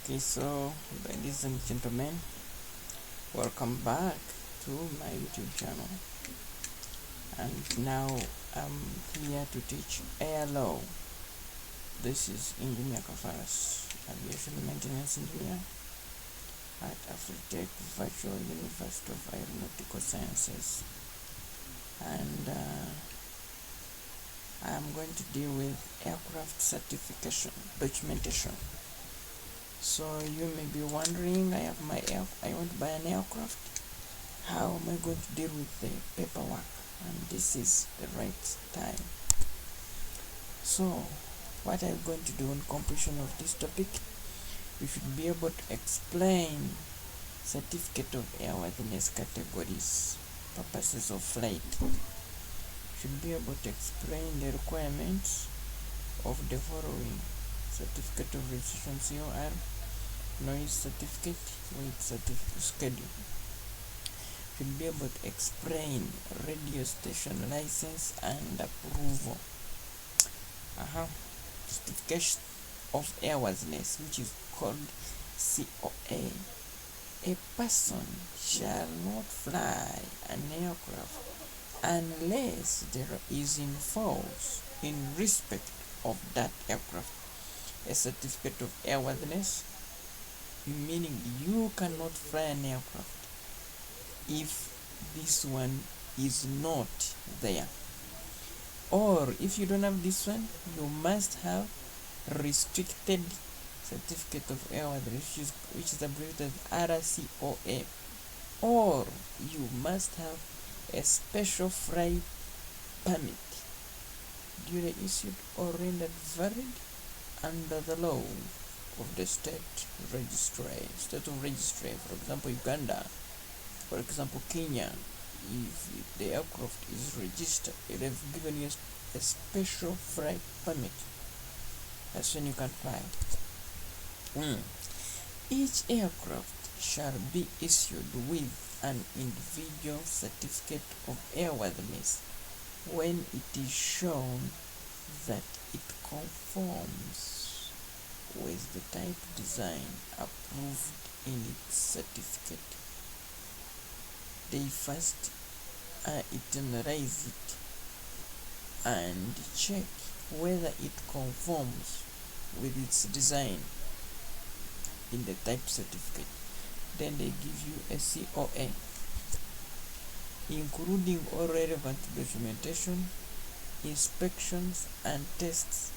Okay, so ladies and gentlemen, welcome back to my YouTube channel. And now I'm here to teach air law. This is Engineer Kafaras, Aviation Maintenance Engineer at Afritech Virtual University of Aeronautical Sciences. And I'm going to deal with aircraft certification documentation. So you may be wondering, I want to buy an aircraft. How am I going to deal with the paperwork? And this is the right time. So what I'm going to do on completion of this topic, we should be able to explain certificate of airworthiness categories, purposes of flight. Should be able to explain the requirements of the following: certificate of registration COR, noise certificate, weight certificate, schedule. Should be able to explain radio station license and approval. Certification of airworthiness, which is called COA. A person shall not fly an aircraft unless there is in force in respect of that aircraft a certificate of airworthiness, meaning you cannot fly an aircraft if this one is not there. Or if you don't have this one, you must have restricted certificate of airworthiness, which is abbreviated RCOA, or you must have a special flight permit duly issued or rendered valid under the law of the state of registry. For example, Uganda, for example, Kenya. If the aircraft is registered, it has given you a special flight permit. That's when you can fly. Each aircraft shall be issued with an individual certificate of airworthiness when it is shown that it conforms with the type design approved in its certificate. They first itinerize it and check whether it conforms with its design in the type certificate. Then they give you a COA, including all relevant documentation. Inspections and tests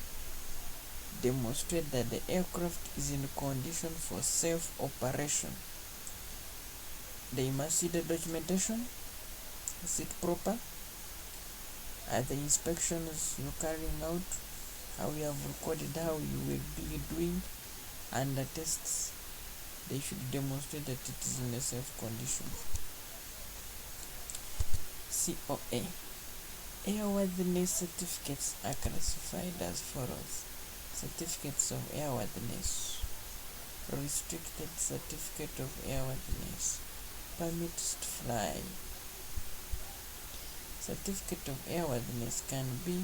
demonstrate that the aircraft is in condition for safe operation. They must see the documentation. Is it proper? Are the inspections you're carrying out, how you have recorded how you will be doing, and the tests, they should demonstrate that it is in a safe condition. COA. Airworthiness certificates are classified as follows: certificates of airworthiness, restricted certificate of airworthiness, permits to fly. Certificate of airworthiness can be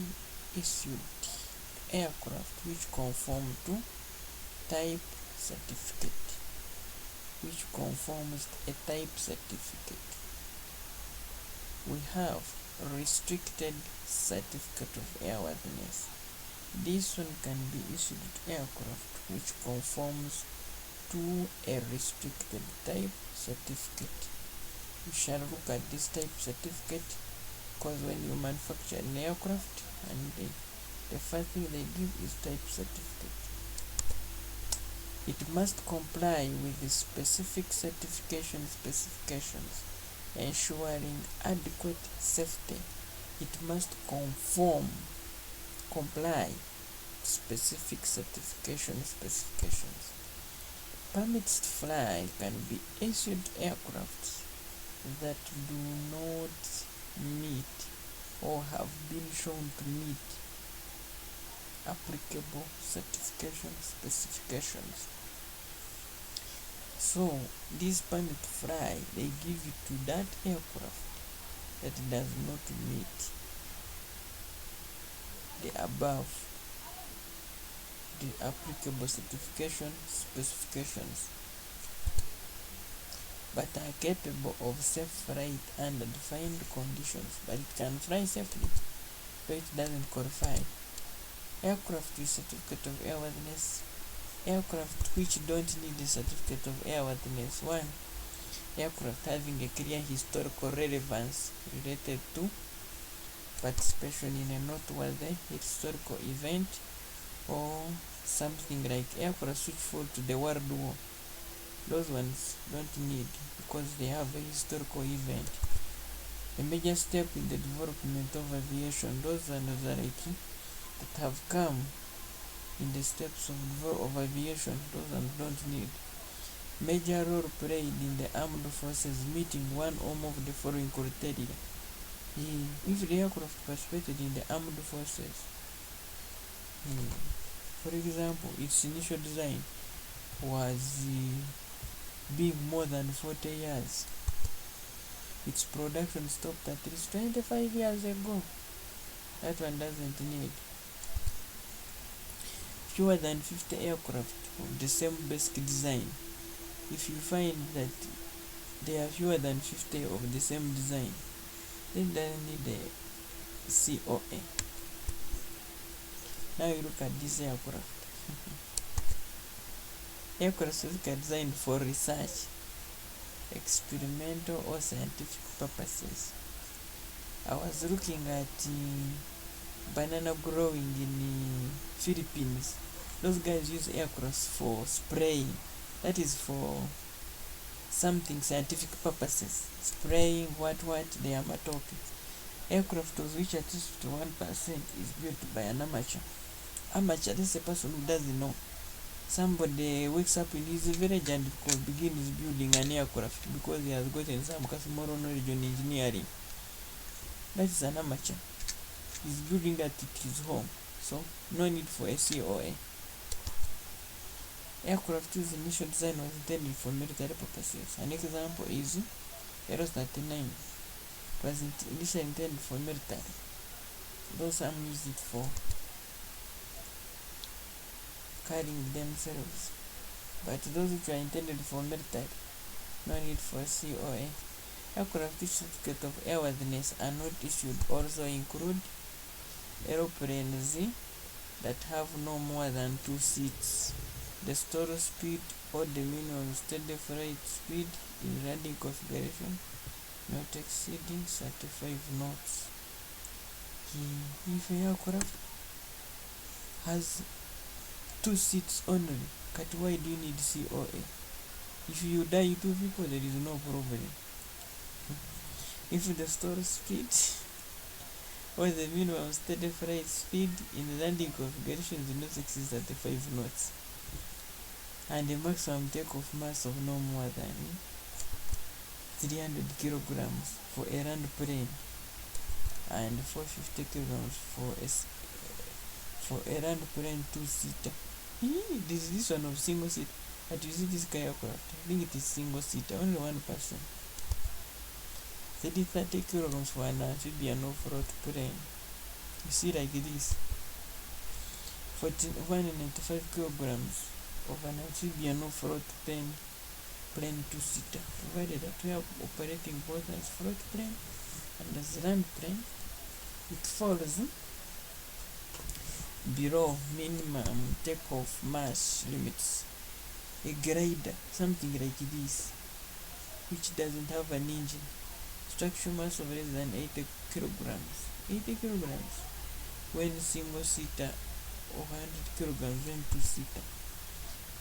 issued to aircraft which conform to type certificate, which conforms to a type certificate. We have restricted certificate of airworthiness. This one can be issued to aircraft which conforms to a restricted type certificate. We shall look at this type certificate, because when you manufacture an aircraft, and the first thing they give is type certificate. It must comply with the specific certification specifications, ensuring adequate safety. It must comply specific certification specifications. Permits to fly can be issued to aircrafts that do not meet or have been shown to meet applicable certification specifications. So this permit to fly, they give it to that aircraft that does not meet the above the applicable certification specifications, but are capable of safe flight under defined conditions, but it can fly safely, so it doesn't qualify. Aircraft with certificate of airworthiness. Aircraft which don't need a certificate of airworthiness. 1. Aircraft having a clear historical relevance related to participation in a noteworthy historical event, or something like aircraft which fought to the World War. Those ones don't need, because they have a historical event. A major step in the development of aviation. Those ones are like that have come in the steps of aviation. Those ones don't need. Major role played in the armed forces, meeting one or more of the following criteria. If the aircraft participated in the armed forces, for example, its initial design was being more than 40 years, its production stopped at least 25 years ago, that one doesn't need. Fewer than 50 aircraft of the same basic design. If you find that there are fewer than 50 of the same design, then doesn't need a COA. Now you look at this aircraft. Aircraft are designed for research, experimental or scientific purposes. I was looking at banana growing in Philippines. Those guys use aircraft for spraying. That is for something scientific purposes. Spraying what they are matoke. Aircraft which at least 1% is built by an amateur. Amateur, this is a person who doesn't know. Somebody wakes up in his village and begins building an aircraft because he has gotten some small knowledge on engineering. That is an amateur. He's building at his home, so no need for a COA. Aircraft whose initial design was intended for military purposes. An example is Aero 39. It was initially intended for military, though some use it for carrying themselves. But those which are intended for military, no need for COA. Aircraft which certificate of airworthiness are not issued also include aeroplanes that have no more than 2 seats. The stall speed or the minimum steady flight speed in landing configuration not exceeding 35 knots. If an aircraft has 2 seats only, why do you need COA? If you die 2 people, there is no problem. If the stall speed or the minimum steady flight speed in landing configuration does not exceed 35 knots, and the maximum takeoff mass of no more than 300 kilograms for a land plane and 450 kilograms for a land plane 2-seater. This one of single seat. But you see this aircraft, I think it is single seater, only one person. 30 kilograms for an amphibian off-road plane. You see like this. 195 kilograms of an amphibian off-road plane 2-seater, provided that we are operating both as float plane and as land plane. It falls below minimum takeoff mass limits. A glider, something like this, which doesn't have an engine, structural mass of less than 80 kilograms. 80 kilograms when single seater, or 100 kilograms when 2-seater.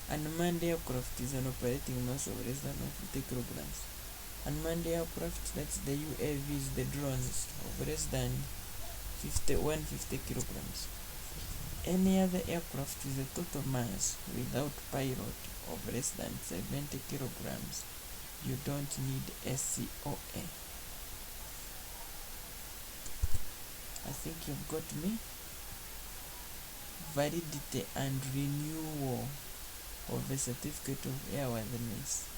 Unmanned aircraft is an operating mass of less than 50 kilograms. Unmanned aircraft, that's the UAVs, the drones, of less than 150 kilograms. Any other aircraft with a total mass without pilot of less than 70 kilograms, you don't need SCOA. I think you've got me. Validity and renewal of a certificate of airworthiness.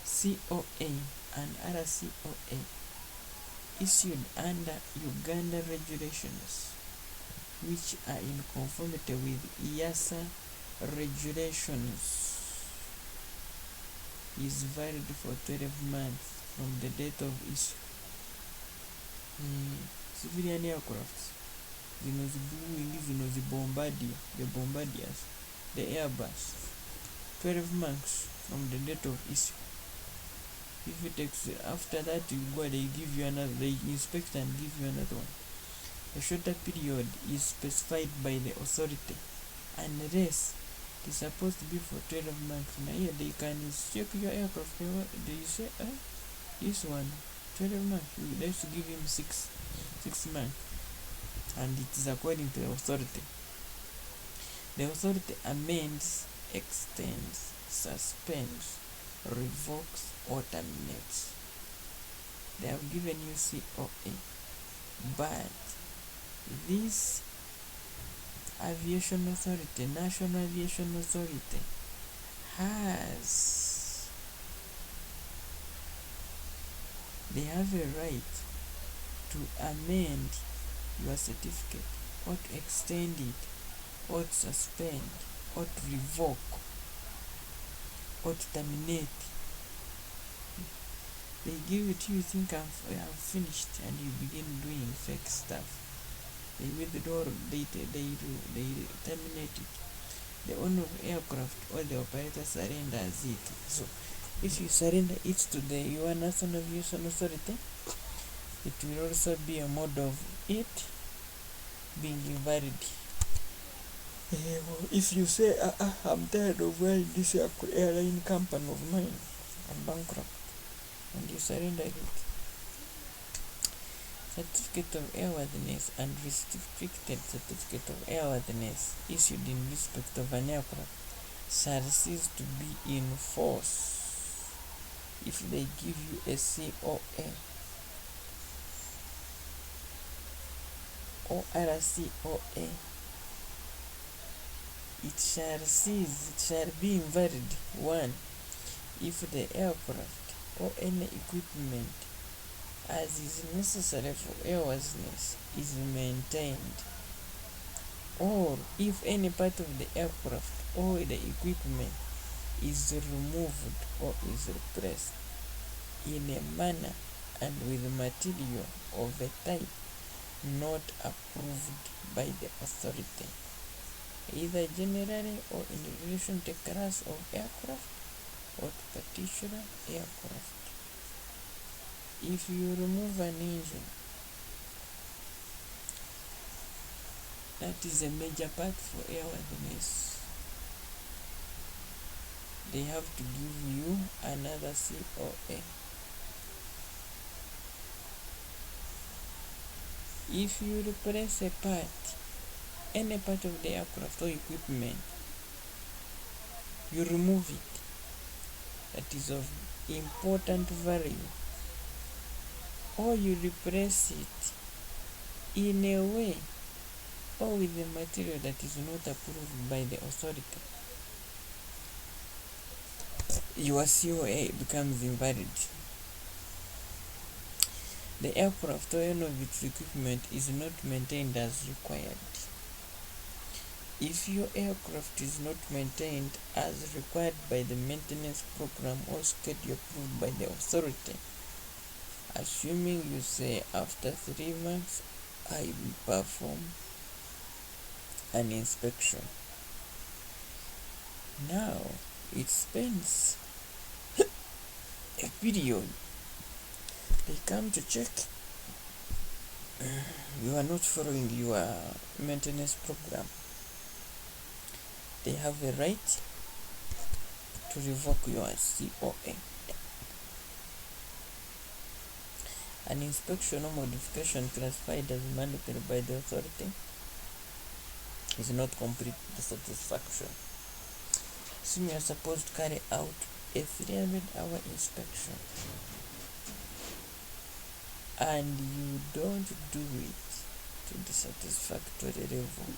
COA and RCOA issued under Uganda regulations which are in conformity with EASA regulations is valid for 12 months from the date of issue. Civilian aircrafts, zino Boeing, zino the Bombardiers, the Airbus, 12 months from the date of issue. If it takes after that, you go, they give you another, they inspect and give you another one. A shorter period is specified by the authority unless it is supposed to be for 12 months. Now here they can check your aircraft, they say this one 12 months, let's give him 6 months, and it is according to the authority. The authority amends, extends, suspends, revokes, or terminates. They have given you COA, but this aviation authority, National Aviation Authority, they have a right to amend your certificate, or to extend it, or to suspend, or to revoke, or to terminate. They give it to you, think I've finished, and you begin doing fake stuff. They withdraw, they terminate it. The owner of aircraft or the operator surrenders it. So if you surrender it to your National Aviation Authority, it will also be a mode of it being invalid. If you say, I'm tired of wearing this airline company of mine, I'm bankrupt, and you surrender it. Certificate of airworthiness and restricted certificate of airworthiness issued in respect of an aircraft shall cease to be in force if they give you a COA or RCOA. It shall cease, it shall be invalid, 1, if the aircraft or any equipment as is necessary for airworthiness is maintained, or if any part of the aircraft or the equipment is removed or is replaced in a manner and with material of a type not approved by the authority, either generally or in relation to class of aircraft or to particular aircraft. If you remove an engine, that is a major part for airworthiness. They have to give you another COA. If you replace a part, any part of the aircraft or equipment, you remove it, that is of important value, or you replace it in a way or with a material that is not approved by the authority, your COA becomes invalid. The aircraft or any of its equipment is not maintained as required. If your aircraft is not maintained as required by the maintenance program or schedule approved by the authority, assuming you say after 3 months I will perform an inspection. Now it spends a period. They come to check you are not following your maintenance program. They have a right to revoke your COA. An inspection or modification classified as mandatory by the authority is not complete to satisfaction. So you are supposed to carry out a 300-hour inspection and you don't do it to the satisfactory level.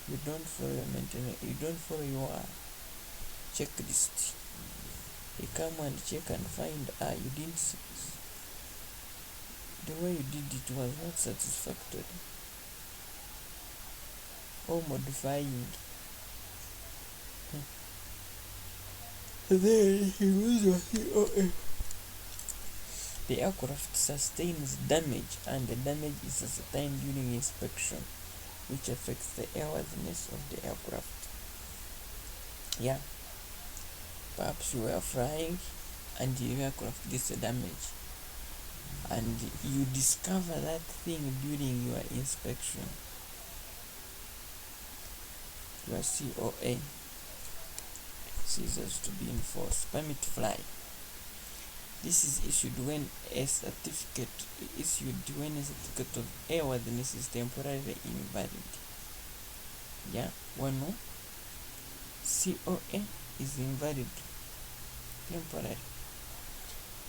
You don't follow your maintenance, you don't follow your checklist. They come and check and find you didn't, the way you did it was not satisfactory. or modifying. Then he was COA. The aircraft sustains damage, and the damage is ascertained during inspection, which affects the airworthiness of the aircraft. Yeah, perhaps you were flying and your aircraft gets damage, and you discover that thing during your inspection. Your COA ceases to be in force. Permit to fly. This is issued when a certificate of airworthiness is temporarily invalid. Yeah, one COA is invalid temporary.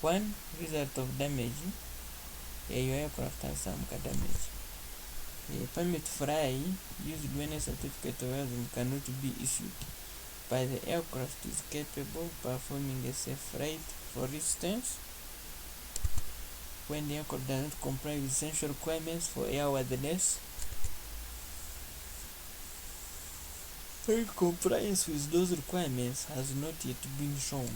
One result of damage, your aircraft has some damage. A permit to fly used when a certificate of airworthiness cannot be issued, but the aircraft is capable of performing a safe flight. For instance, when the aircraft does not comply with essential requirements for airworthiness, when compliance with those requirements has not yet been shown.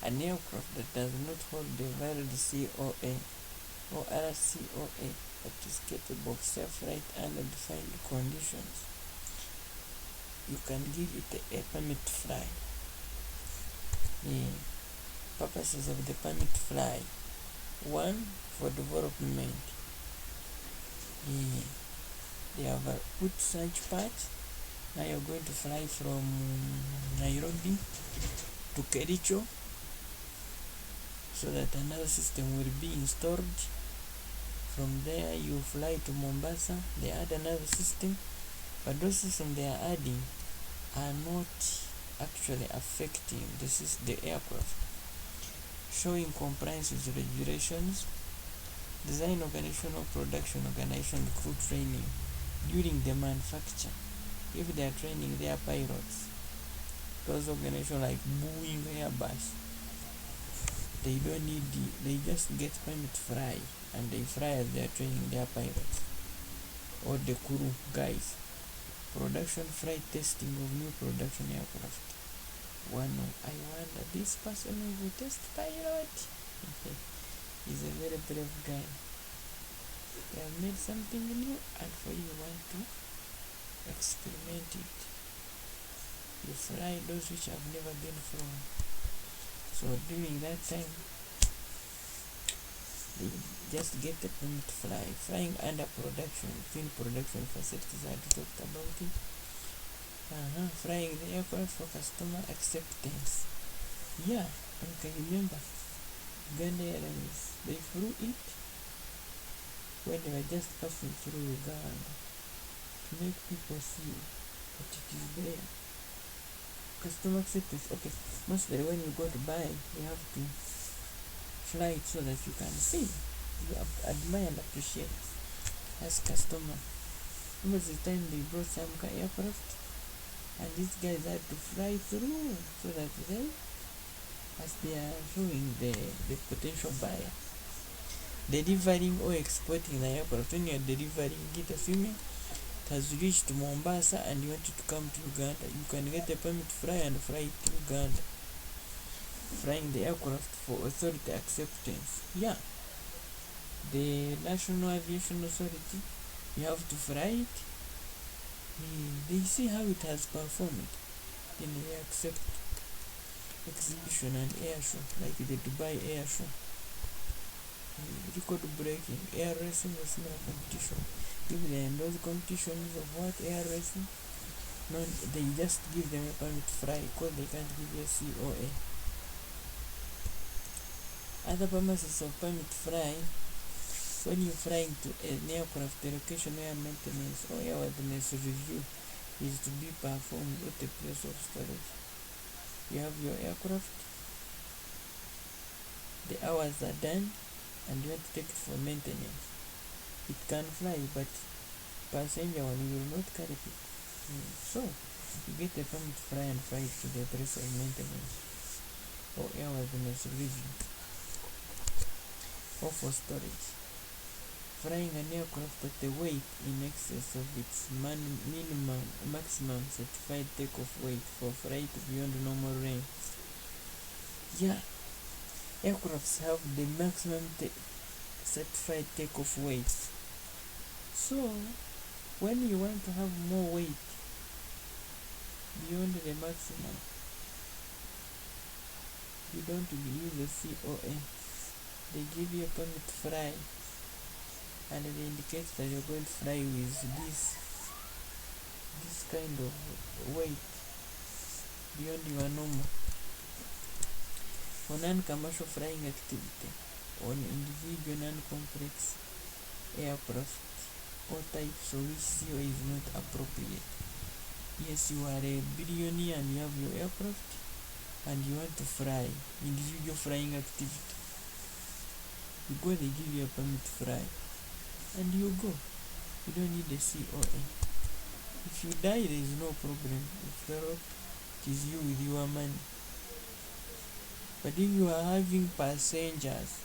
An aircraft that does not hold a valid COA or RCOA that is capable of safe flight under defined conditions, you can give it a permit to fly. The purposes of the permit to fly: one, for development. They have put such parts. Now you're going to fly from Nairobi to Kericho, so that another system will be installed. From there you fly to Mombasa, they add another system, but those systems they are adding are not actually affecting the aircraft. Showing compliance with regulations, design, organizational, production, organization, crew training during the manufacture. If they are training their pilots, those organizations like Boeing, Airbus, they don't need they just get permit to fly, and they fly as they are training their pilots or the crew guys. Production flight testing of new production aircraft. I wonder, this person who will test pilot is a very brave guy. They have made something new, and for you want to experiment it. You fly those which have never been flown. So during that time, they just get the permit to fly. Flying under production, between production facilities, I talked about it. Flying the aircraft for customer acceptance. Yeah, I can remember Uganda Airlines, they flew it when they were just passing through Uganda to make people see that it is there. Customer acceptance. Okay, mostly when you go to buy, you have to fly it so that you can see, you admire and appreciate as customer. It was the time they brought some aircraft, and these guys had to fly through so that they, as they are showing the potential buyer, delivering or exporting the aircraft. When you are delivering it, assuming it has reached Mombasa and you want it to come to Uganda, you can get a permit to fly and fly it to Uganda. Flying the aircraft for authority acceptance. Yeah, the National Aviation Authority, you have to fly it. They see how it has performed, then they accept exhibition and air show, like the Dubai air show. Record breaking, air racing or similar competition. If they are in those competitions of what air racing, no, they just give them a permit to fly because they can't give you a COA. Other purposes of permit to fly: when you're flying to an aircraft, the location air maintenance or airworthiness review is to be performed at the place of storage. You have your aircraft, the hours are done, and you have to take it for maintenance. It can fly, but passenger one you will not carry it. So you get a permit to fly and fly it to the place of maintenance or airworthiness review, or for storage. flying an aircraft at a weight in excess of its maximum certified takeoff weight for flight beyond normal range. Yeah, aircrafts have the maximum certified takeoff weight. So, when you want to have more weight beyond the maximum, you don't use the COA. They give you a permit to fly, and they indicate that you're going to fly with this kind of weight beyond your normal. For non-commercial flying activity on individual non-complex aircraft or types of which COA is not appropriate. Yes, you are a billionaire and you have your aircraft and you want to fly individual flying activity. You go, they give you a permit to fly, and you go. You don't need a COA. If you die, there is no problem. If it is you with your money. But if you are having passengers,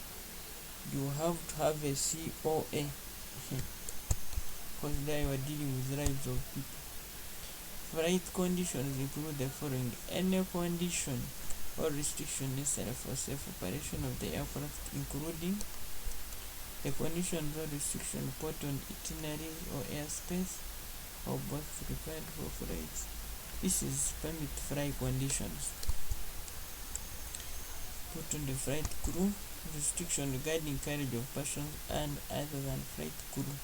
you have to have a COA. Because there you are dealing with lives of people. Flight conditions include the following: any condition or restriction necessary for safe operation of the aircraft, including the conditions or restriction put on itineraries or airspace, or both required for flights. This is permit flight conditions put on the flight crew, restriction regarding carriage of persons and other than flight crew.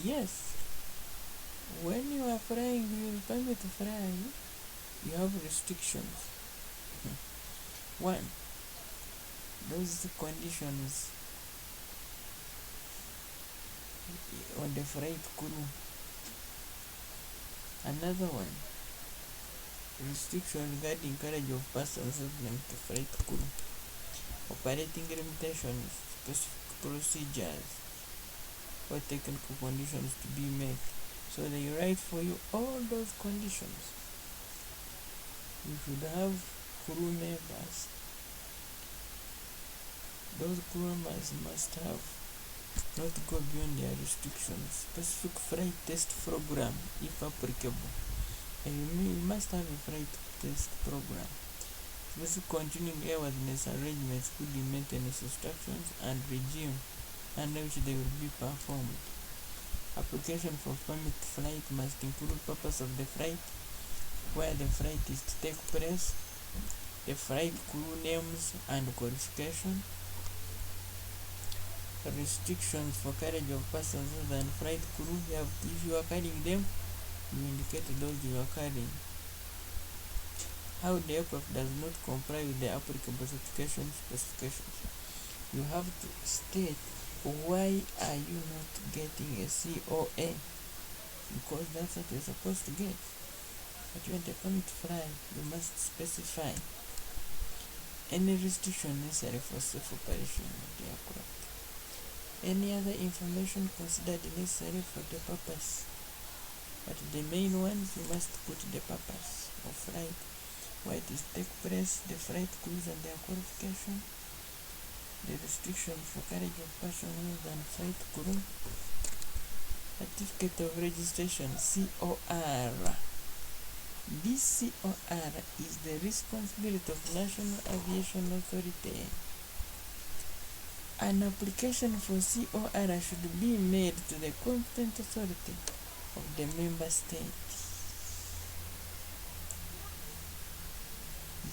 Yes, when you are flying with permit to fly, you have restrictions. 1. Those conditions on the flight crew. Another one, restriction regarding carriage of persons and the flight crew. Operating limitations, specific procedures, or technical conditions to be met. So they write for you all those conditions. You should have crew members. Those crew members must have not go beyond their restrictions. Specific flight test program, if applicable. And you must have a flight test program. Specific continuing airworthiness arrangements, good maintenance instructions, and regime under which they will be performed. Application for permit flight must include purpose of the flight, where the flight is to take place, the flight crew names and qualification, restrictions for carriage of persons other than flight crew. If you are carrying them, you indicate those you are carrying. How the aircraft does not comply with the applicable certification specifications. You have to state why are you not getting a COA, because that's what you're supposed to get. But when they permit to fly, you must specify any restriction necessary for safe operation of the aircraft. Any other information considered necessary for the purpose. But the main ones, you must put the purpose of flight, where it is take place, the flight crews and their qualification, the restriction for carriage of personnel and flight crew, certificate of registration, COR. This COR is the responsibility of National Aviation Authority. An application for COR should be made to the competent authority of the member state.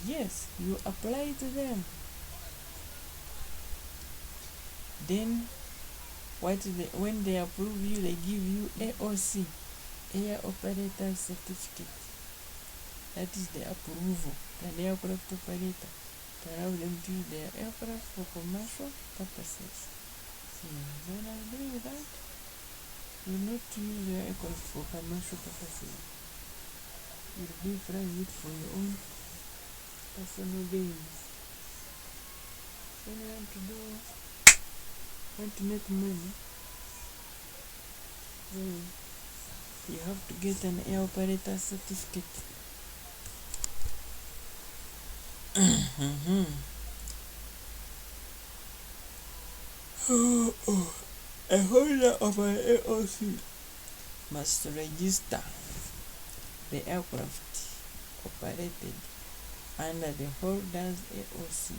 Yes, you apply to them. Then, when they approve you, they give you AOC, Air Operator Certificate. That is the approval, the aircraft operator, to allow them to use their aircraft for commercial purposes. So, when I agree with that, you not to use your aircraft for commercial purposes. You'll be flying it for your own personal gains. When you want to make money, then you have to get an air operator certificate. A holder of an AOC must register the aircraft operated under the holder's AOC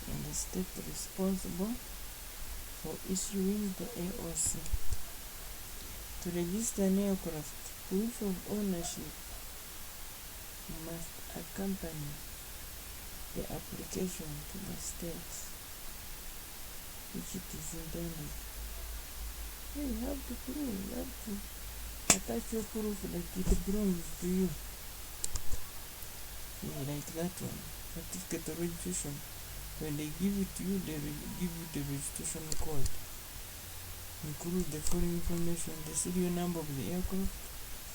in the state responsible for issuing the AOC. To register an aircraft, proof of ownership must accompany the application to the states which it is intended. You have to prove, you have to attach your proof that it belongs to you. Like that one, certificate of registration. When they give it to you, they give you the registration code. Include the following information: the serial number of the aircraft,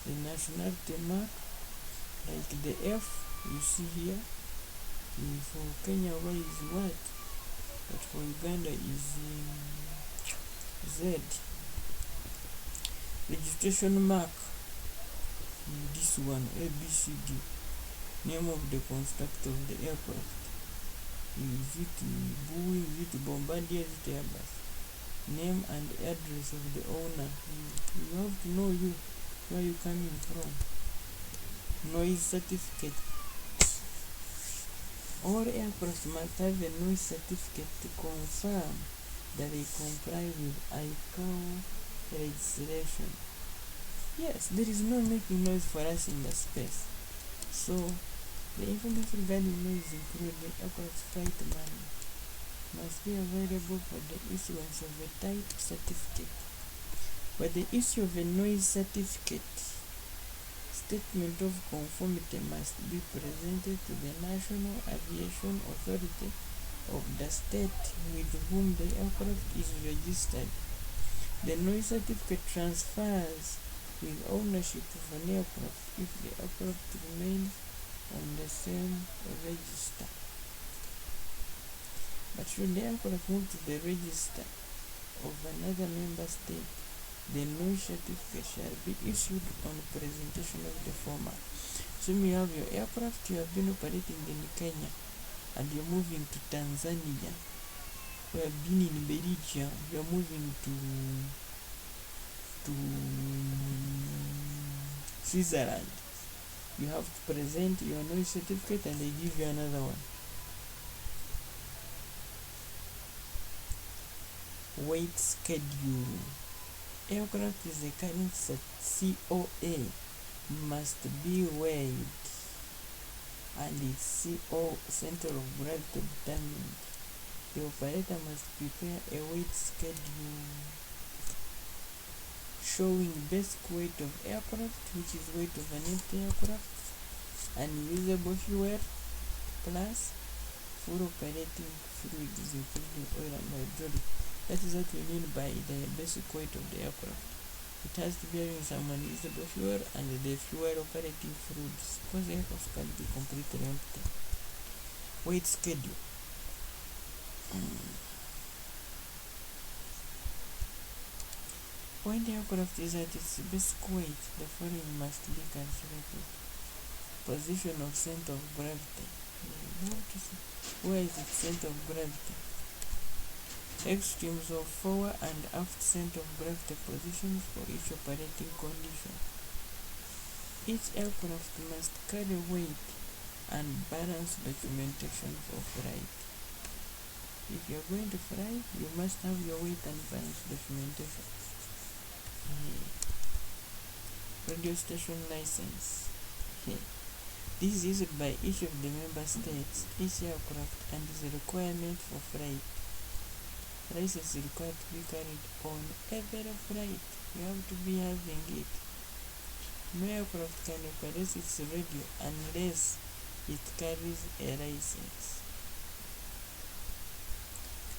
the nationality mark, like the F you see here. For Kenya, Y is what? But for Uganda is Z. Registration mark, this one, ABCD. Name of the constructor of the aircraft. Is it Boeing, is it Bombardier, is it Airbus? Name and address of the owner. You have to know where you coming from. Noise certificate. All aircraft must have a noise certificate to confirm that they comply with ICAO legislation. Yes, there is no making noise for us in the space. So, the information regarding noise include the aircraft's flight manual must be available for the issuance of a type certificate. For the issue of a noise certificate, statement of conformity must be presented to the National Aviation Authority of the state with whom the aircraft is registered. The noise certificate transfers with ownership of an aircraft if the aircraft remains on the same register. But should the aircraft move to the register of another member state, the noise certificate shall be issued on presentation of the former. So you have your aircraft, you have been operating in Kenya, and you're moving to Tanzania. You have been in Belgium, you're moving to Switzerland. You have to present your noise certificate and they give you another one. Weight schedule. Aircraft is a current COA must be weighed and its CO center of gravity determined. The operator must prepare a weight schedule showing basic weight of aircraft, which is weight of an empty aircraft, and usable fuel plus full operating fluids including oil and hydraulic. That is what we mean by the basic weight of the aircraft. It has to be having some unusable fuel and the fuel operating fluids, because the aircraft can be completely empty. Weight schedule. When the aircraft is at its basic weight, the following must be calculated. Position of center of gravity. Where is its center of gravity? Extremes of forward and aft center of gravity positions for each operating condition. Each aircraft must carry weight and balance documentation for flight. If you are going to fly, you must have your weight and balance documentation. Radio station license. This is issued by each of the member states, each aircraft, and is a requirement for flight. License is required to be carried on every flight. You have to be having it. No aircraft can operate its radio unless it carries a license.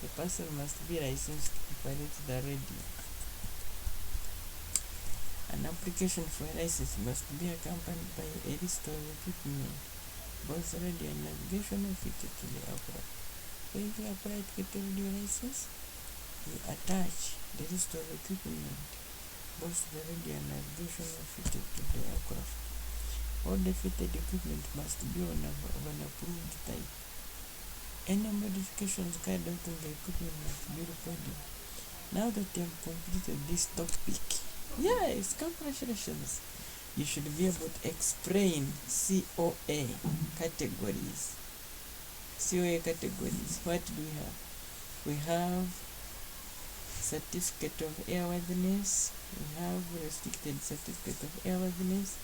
The person must be licensed to operate the radio. An application for a license must be accompanied by a list of equipment, both radio and navigational, fitted to the aircraft. So if you apply to get a radio license, you attach the list of equipment, both the radio and navigational, fitted to the aircraft. All the fitted equipment must be of an approved type. Any modifications carried out on the equipment must be recorded Now that you have completed this topic, yes, congratulations. You should be able to explain COA categories. COA categories. What do we have? We have certificate of airworthiness, we have restricted certificate of airworthiness,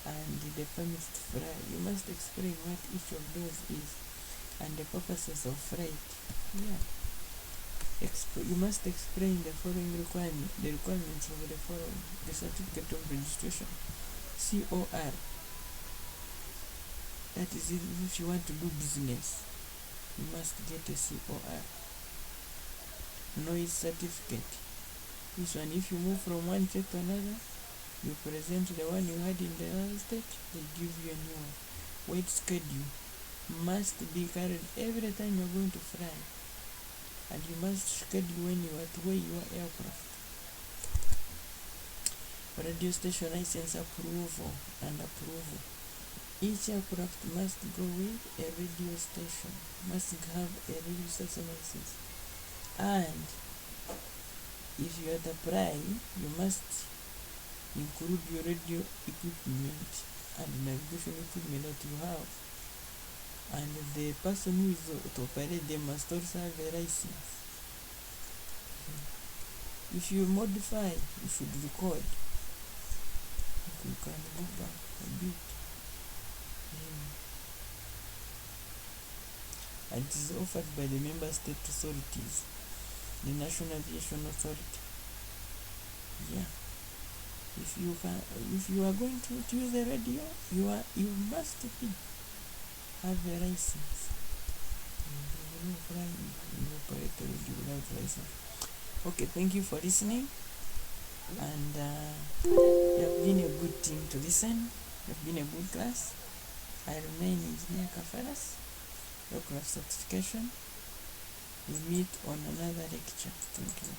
and the permit to fly. You must explain what each of those is and the purposes of flight. You must explain the following requirements of the following: the certificate of registration, COR. That is, if you want to do business, you must get a COR. Noise certificate. This one, if you move from one state to another, you present the one you had in the other state, they give you a new one. Weight schedule must be carried every time you're going to fly, and you must schedule when you are to weigh your aircraft. Radio station license approval and approval. Each aircraft must go with a radio station, must have a radio station license, and if you are to apply, you must include your radio equipment and navigation equipment that you have, and the person who is to operate them must also have a license. If you modify, you should record. You can go back a bit. And it is offered by the member state authorities, the National Aviation Authority. If you are going to use the radio, you must have a license. You will fly, you operate the radio without license. Okay, thank you for listening, and you have been a good team to listen. You have been a good class. I remain Engineer Kafaras, Aircraft Certification. We meet on another lecture. Thank you.